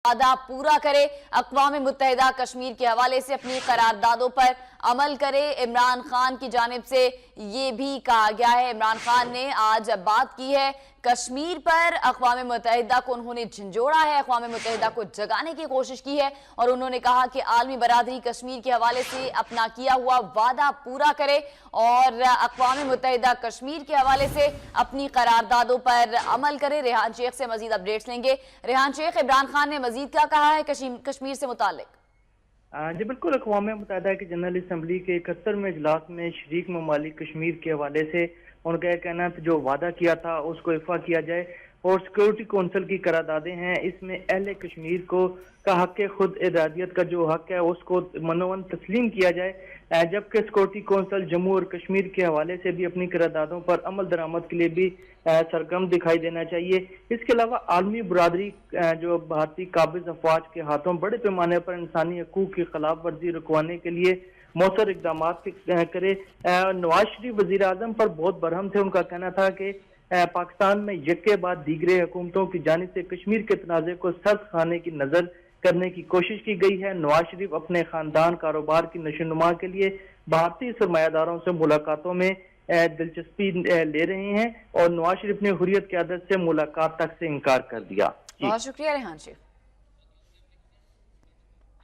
वादा पूरा करे, अक़वाम मुत्तहिदा कश्मीर के हवाले से अपनी करारदादों पर अमल करे। इमरान खान की जानिब से ये भी कहा गया है। इमरान खान ने आज बात की है कश्मीर पर, अक़वाम मुत्तहिदा को उन्होंने झंझोड़ा है, अक़वाम मुत्तहिदा को जगाने की कोशिश की है और उन्होंने कहा कि आलमी बरादरी कश्मीर के हवाले से अपना किया हुआ वादा पूरा करे और अक़वाम मुत्तहिदा कश्मीर के हवाले से अपनी करारदादों पर अमल करे। रेहान शेख से मजीद अपडेट्स लेंगे। रेहान शेख, इमरान खान ने मजीद क्या कहा है कश्मीर से मुतालिक? जी बिल्कुल, अक़वाम मुत्तहिदा की जनरल असम्बली के 71वें इजलास में शरीक ममालिक कश्मीर के हवाले से उनका यह कहना है जो वादा किया था उसको इफ़ा किया जाए और सिक्योरिटी कौंसिल की करारदादें हैं, इसमें अहले कश्मीर को का हक खुद इरादियत का जो हक है उसको मनोवन तस्लीम किया जाए, जबकि सिक्योरिटी कौंसिल जम्मू और कश्मीर के हवाले से भी अपनी करारदादों पर अमल दरामद के लिए भी सरगर्म दिखाई देना चाहिए। इसके अलावा आलमी बरादरी जो भारतीय काबिज अफवाज के हाथों बड़े पैमाने पर इंसानी हकूक की खिलाफ वर्जी रुकवाने के लिए मौसर इकदाम करे। नवाज शरीफ वजीर आजम पर बहुत बरहम थे। उनका कहना था कि पाकिस्तान में यके बाद दीगरे हुकूमतों की जानिब से कश्मीर के तनाज़े को सर्द खाने की नजर करने की कोशिश की गई है। नवाज शरीफ अपने खानदान कारोबार की नशोनुमा के लिए भारतीय सरमायादारों से मुलाकातों में दिलचस्पी ले रहे हैं और नवाज शरीफ ने हुर्रियत क़यादत से मुलाकात तक से इनकार कर दिया। बहुत शुक्रिया रेहान शेख।